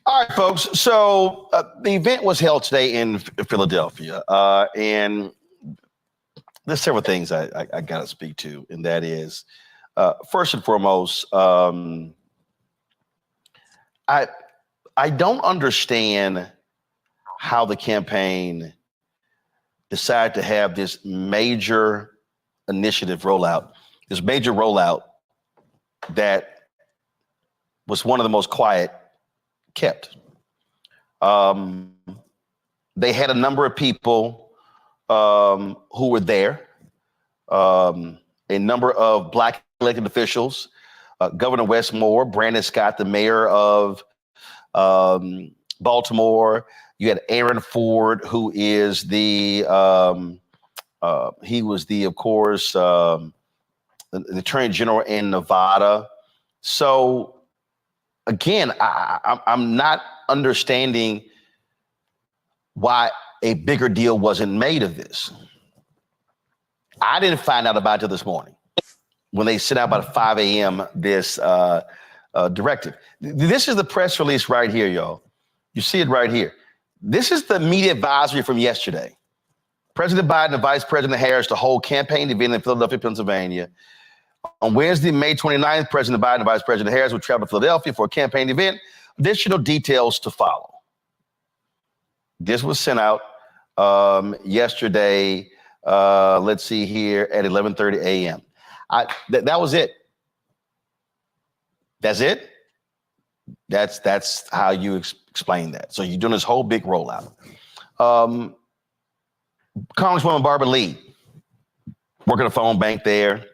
All right, folks. So the event was held today in Philadelphia, and there's several things I got to speak to, and that is, first and foremost, I don't understand how the campaign decided to have this major initiative rollout, this major rollout that was one of the most quiet kept. They had a number of people who were there, a number of Black elected officials, Governor Wes Moore, Brandon Scott, the mayor of Baltimore. You had Aaron Ford, who is he was of course, the Attorney General in Nevada. So again, I'm not understanding why a bigger deal wasn't made of this. I didn't find out about it till this morning when they sent out about 5 a.m. this directive. This is the press release right here, y'all. You see it right here. This is the media advisory from yesterday. President Biden and Vice President Harris to hold campaign event in Philadelphia, Pennsylvania. On Wednesday, May 29th, President Biden and Vice President Harris will travel to Philadelphia for a campaign event. Additional details to follow. This was sent out yesterday, let's see here, at 11:30 a.m. That was it. That's it? That's how you explain that. So you're doing this whole big rollout. Congresswoman Barbara Lee, working a phone bank there.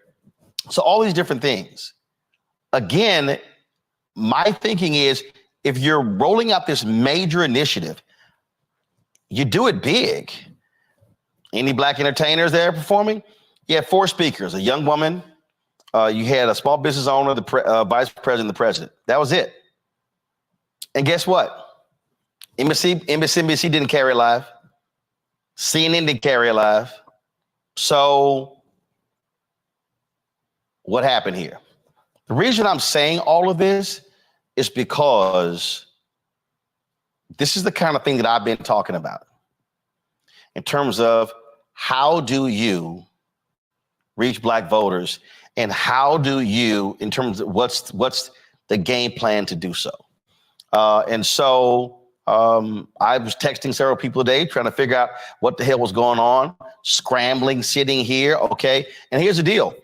So all these different things. Again, my thinking is if you're rolling out this major initiative, you do it big. Any Black entertainers there performing? You had 4 speakers, a young woman, you had a small business owner, the vice president, the president. That was it. And guess what? MSNBC didn't carry it live. CNN didn't carry it live. So what happened here? The reason I'm saying all of this is because this is the kind of thing that I've been talking about in terms of how do you reach Black voters and how do you, in terms of what's the game plan to do so. And so I was texting several people today trying to figure out what the hell was going on, scrambling, sitting here, okay? And here's the deal.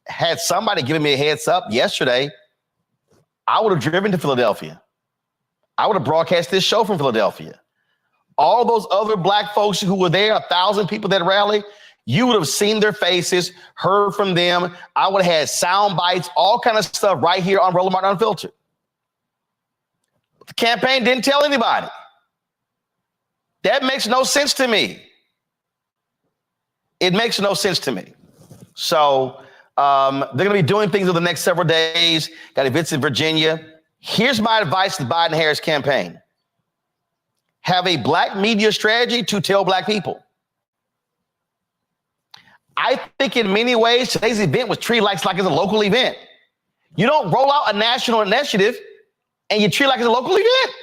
Had somebody given me a heads up yesterday, I would have driven to Philadelphia. I would have broadcast this show from Philadelphia. All those other Black folks who were there, 1,000 people that rally, you would have seen their faces, heard from them. I would have had sound bites, all kind of stuff right here on Roland Martin Unfiltered. But the campaign didn't tell anybody. That makes no sense to me. It makes no sense to me. So they're going to be doing things over the next several days. Got events in Virginia. Here's my advice to the Biden-Harris campaign. Have a Black media strategy to tell Black people. I think in many ways, today's event was treated like it's a local event. You don't roll out a national initiative and you treat it like it's a local event.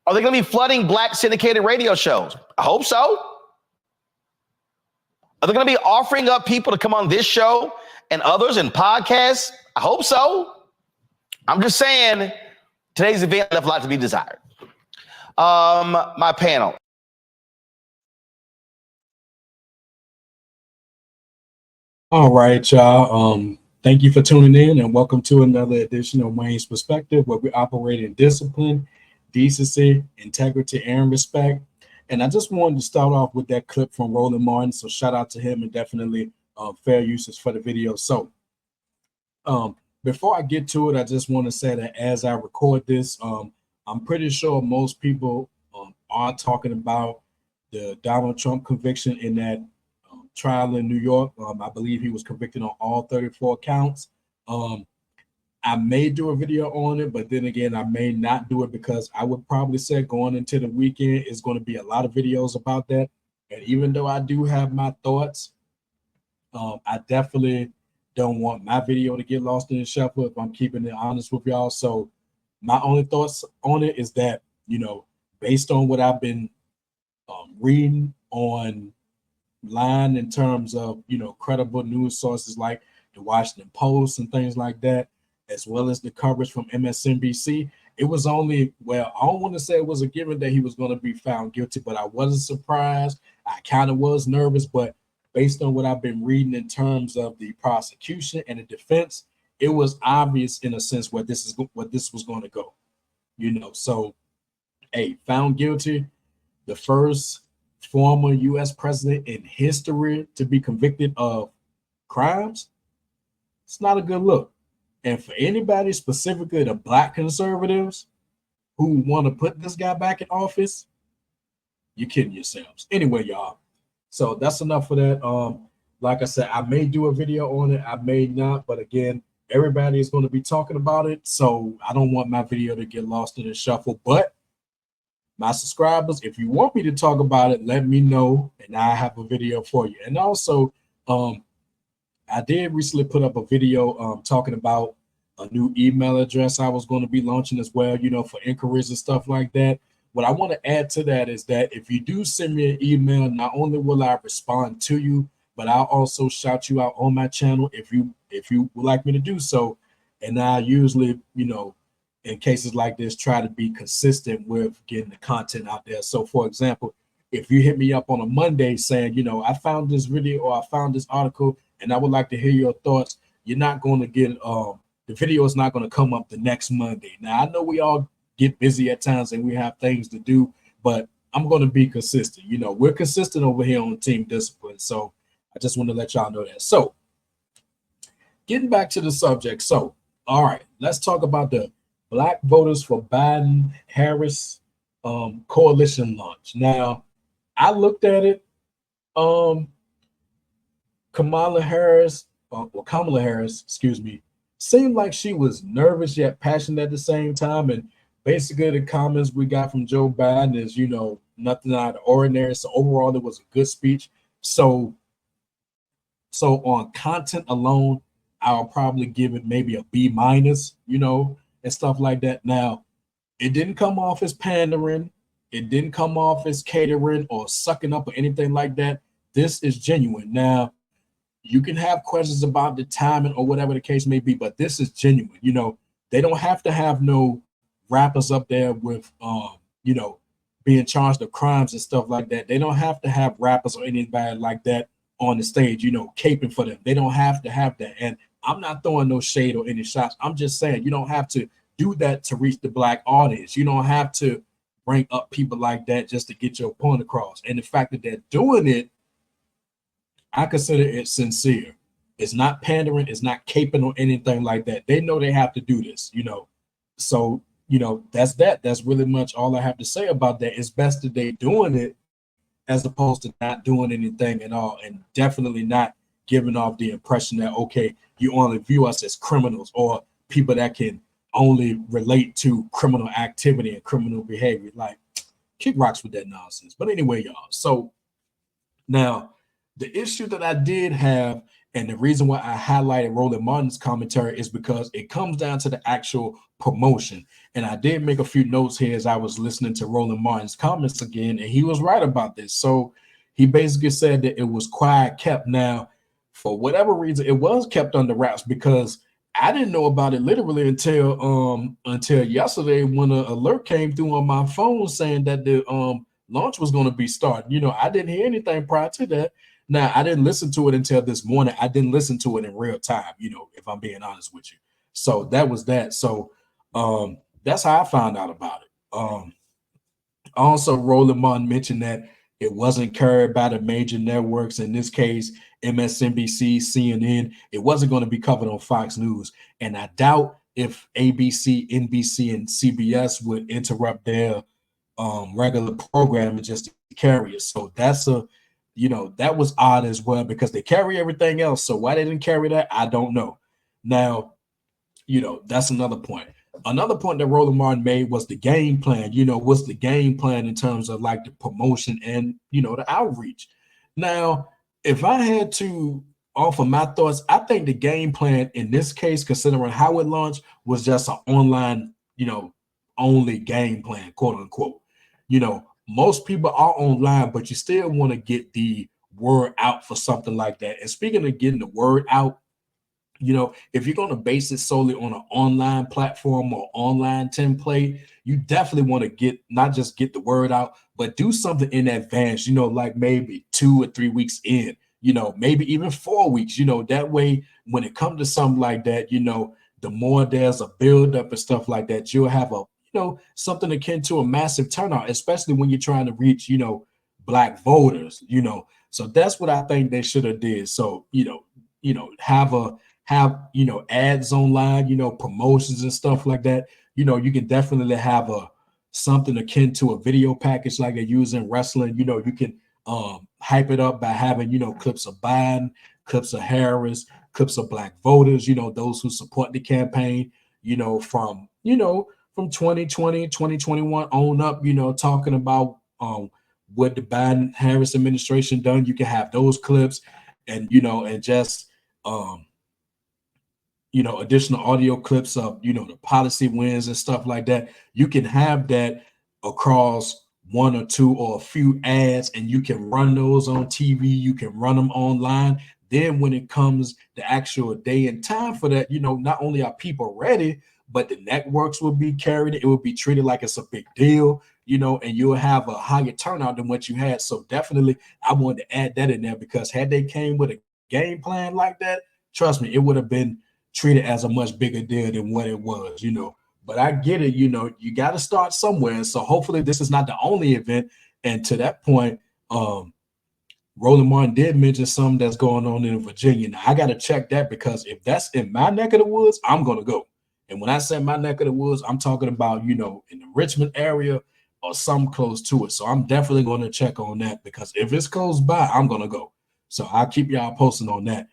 Are they going to be flooding Black syndicated radio shows? I hope so. Are they going to be offering up people to come on this show and others and podcasts? I hope so. I'm just saying today's event left a lot to be desired. My panel. All right, y'all. Thank you for tuning in and welcome to another edition of Wayne's Perspective, where we operate in discipline, decency, integrity, and respect. And I just wanted to start off with that clip from Roland Martin. So shout out to him and definitely fair uses for the video. So before I get to it, I just want to say that as I record this, I'm pretty sure most people are talking about the Donald Trump conviction in that trial in New York. I believe he was convicted on all 34 counts. I may do a video on it, but then again, I may not do it because I would probably say going into the weekend is going to be a lot of videos about that. And even though I do have my thoughts, I definitely don't want my video to get lost in the shuffle if I'm keeping it honest with y'all. So My only thoughts on it is that, based on what I've been reading online in terms of, credible news sources like the Washington Post and things like that, as well as the coverage from MSNBC, it was only, well, I don't want to say it was a given that he was going to be found guilty, but I wasn't surprised. I kind of was nervous, but based on what I've been reading in terms of the prosecution and the defense, it was obvious in a sense what this was going to go. So, hey, found guilty, the first former U.S. president in history to be convicted of crimes. It's not a good look. And for anybody, specifically the Black conservatives who want to put this guy back in office, you're kidding yourselves. Anyway, y'all. So that's enough for that. Like I said, I may do a video on it, I may not, but again, everybody is going to be talking about it, so I don't want my video to get lost in the shuffle. But my subscribers, if you want me to talk about it, let me know, and I have a video for you. And also, I did recently put up a video talking about a new email address I was going to be launching as well, for inquiries and stuff like that. What I want to add to that is that if you do send me an email, not only will I respond to you, but I'll also shout you out on my channel if you would like me to do so. And I usually, in cases like this, try to be consistent with getting the content out there. So for example, if you hit me up on a Monday saying, I found this video or I found this article and I would like to hear your thoughts, you're not going to get, the video is not going to come up the next Monday. Now, I know we all get busy at times and we have things to do, but I'm going to be consistent. We're consistent over here on Team Discipline. So I just want to let y'all know that. So getting back to the subject. So, all right, let's talk about the Black Voters for Biden-Harris coalition launch. Now, I looked at it. Kamala Harris, seemed like she was nervous yet passionate at the same time. And basically the comments we got from Joe Biden is, nothing out of the ordinary. So overall, it was a good speech. So on content alone, I'll probably give it maybe a B-, and stuff like that. Now, it didn't come off as pandering. It didn't come off as catering or sucking up or anything like that. This is genuine. Now, you can have questions about the timing or whatever the case may be, but this is genuine. They don't have to have no rappers up there with, being charged of crimes and stuff like that. They don't have to have rappers or anybody like that on the stage, caping for them. They don't have to have that. And I'm not throwing no shade or any shots. I'm just saying you don't have to do that to reach the Black audience. You don't have to bring up people like that just to get your point across. And the fact that they're doing it, I consider it sincere. It's not pandering. It's not caping or anything like that. They know they have to do this, So, that's that. That's really much all I have to say about that. It's best that they doing it as opposed to not doing anything at all, and definitely not giving off the impression that, okay, you only view us as criminals or people that can only relate to criminal activity and criminal behavior. Like, kick rocks with that nonsense. But anyway, y'all. So now the issue that I did have, and the reason why I highlighted Roland Martin's commentary, is because it comes down to the actual promotion. And I did make a few notes here as I was listening to Roland Martin's comments again, and he was right about this. So he basically said that it was quiet kept. Now, for whatever reason, it was kept under wraps, because I didn't know about it literally until yesterday when an alert came through on my phone saying that the launch was going to be started. I didn't hear anything prior to that. Now, I didn't listen to it until this morning. I didn't listen to it in real time, if I'm being honest with you. So that was that. So that's how I found out about it. Also, Roland Martin mentioned that it wasn't carried by the major networks, in this case, MSNBC, CNN. It wasn't going to be covered on Fox News. And I doubt if ABC, NBC, and CBS would interrupt their regular programming just to carry it. So that's that was odd as well, because they carry everything else. So why they didn't carry that, I don't know. Now, that's another point. Another point that Roland Martin made was the game plan. What's the game plan in terms of like the promotion and, the outreach. Now, if I had to offer my thoughts, I think the game plan in this case, considering how it launched, was just an online only game plan, quote unquote. Most people are online, but you still want to get the word out for something like that. And speaking of getting the word out, if you're going to base it solely on an online platform or online template, you definitely want to not just get the word out, but do something in advance, like maybe 2 or 3 weeks in, maybe even 4 weeks, that way, when it comes to something like that, the more there's a build up and stuff like that, you'll have something akin to a massive turnout, especially when you're trying to reach, Black voters, so that's what I think they should have did. So, have ads online, promotions and stuff like that. You can definitely have something akin to a video package like they use in wrestling. You can hype it up by having clips of Biden, clips of Harris, clips of Black voters, those who support the campaign, from 2020, 2021 on up, talking about what the Biden Harris administration done. You can have those clips and and just additional audio clips of, the policy wins and stuff like that. You can have that across one or two or a few ads, and you can run those on TV. You can run them online. Then when it comes the actual day and time for that, not only are people ready, but the networks will be carried. It will be treated like it's a big deal, and you'll have a higher turnout than what you had. So definitely, I wanted to add that in there, because had they came with a game plan like that, trust me, it would have been treated as a much bigger deal than what it was, But I get it, you got to start somewhere. And so hopefully this is not the only event. And to that point, Roland Martin did mention something that's going on in Virginia. Now, I got to check that, because if that's in my neck of the woods, I'm going to go. And when I say my neck of the woods, I'm talking about, in the Richmond area or some close to it. So I'm definitely going to check on that, because if it's close by, I'm going to go. So I'll keep y'all posting on that.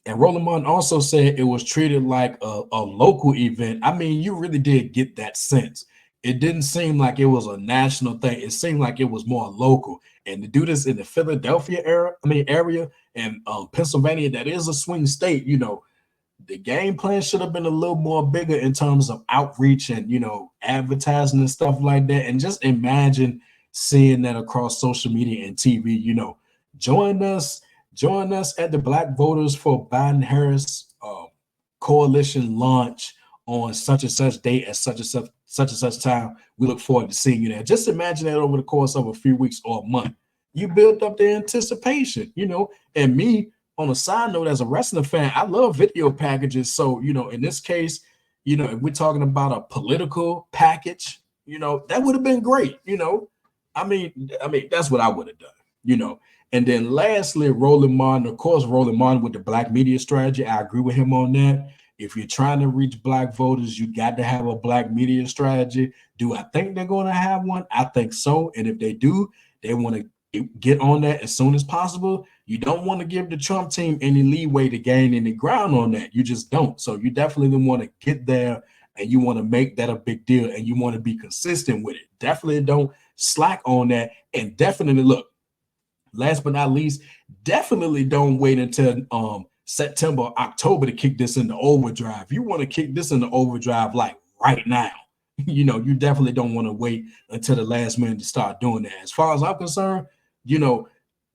And Roland Martin also said it was treated like a local event. I mean, you really did get that sense. It didn't seem like it was a national thing. It seemed like it was more local. And to do this in the Philadelphia area and Pennsylvania, that is a swing state, the game plan should have been a little more bigger in terms of outreach and, advertising and stuff like that. And just imagine seeing that across social media and TV, join us at the Black Voters for Biden Harris coalition launch on such and such date at such and such time. We look forward to seeing you there. Just imagine that over the course of a few weeks or a month. You build up the anticipation, and me, on a side note, as a wrestling fan, I love video packages. So, in this case, if we're talking about a political package, that would have been great. I mean, that's what I would have done, And then lastly, Roland Martin, of course, Roland Martin with the Black media strategy. I agree with him on that. If you're trying to reach Black voters, you got to have a Black media strategy. Do I think they're going to have one? I think so. And if they do, they want to get on that as soon as possible. You don't want to give the Trump team any leeway to gain any ground on that. You just don't. So you definitely want to get there, and you want to make that a big deal, and you want to be consistent with it. Definitely don't slack on that. And definitely, look, last but not least, definitely don't wait until September, October to kick this into overdrive. You want to kick this into overdrive like right now. You definitely don't want to wait until the last minute to start doing that. As far as I'm concerned,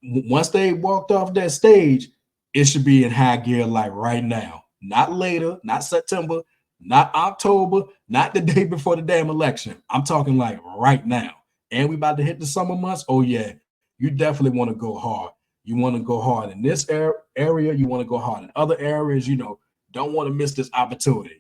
once they walked off that stage, it should be in high gear like right now. Not later, not September, not October, not the day before the damn election. I'm talking like right now. And we about to hit the summer months. Oh, yeah. You definitely want to go hard. You want to go hard in this area. You want to go hard in other areas. Don't want to miss this opportunity,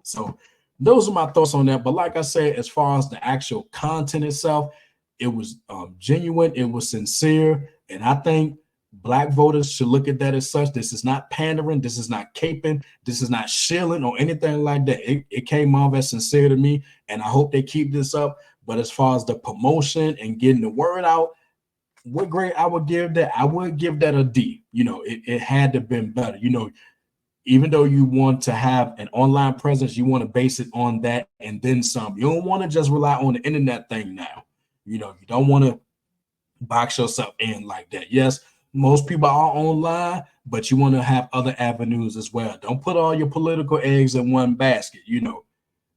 So those are my thoughts on that. But like I said, as far as the actual content itself, it was genuine. It was sincere. And I think Black voters should look at that as such. This is not pandering. This is not caping. This is not shilling or anything like that. It came off as sincere to me. And I hope they keep this up. But as far as the promotion and getting the word out, what grade I would give that? I would give that a D. It had to have been better. Even though you want to have an online presence, you want to base it on that and then some. You don't want to just rely on the internet thing now. You don't want to box yourself in like that. Yes, most people are online, but you want to have other avenues as well. Don't put all your political eggs in one basket.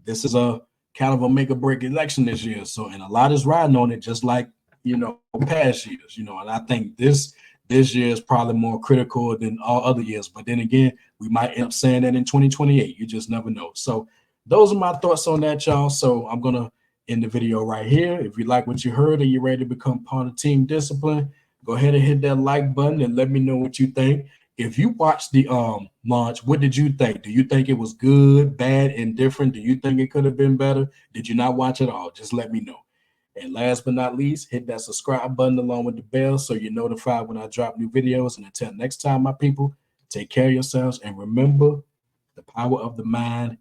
this is a kind of a make or break election this year. So, and a lot is riding on it, just like, past years, and I think this year is probably more critical than all other years. But then again, we might end up saying that in 2028. You just never know. So those are my thoughts on that, y'all. So I'm going to end the video right here. If you like what you heard and you're ready to become part of Team Discipline, go ahead and hit that like button and let me know what you think. If you watched the launch, what did you think? Do you think it was good, bad, indifferent? Do you think it could have been better? Did you not watch it all? Just let me know. And last but not least, hit that subscribe button along with the bell so you're notified when I drop new videos. And until next time, my people, take care of yourselves and remember, the power of the mind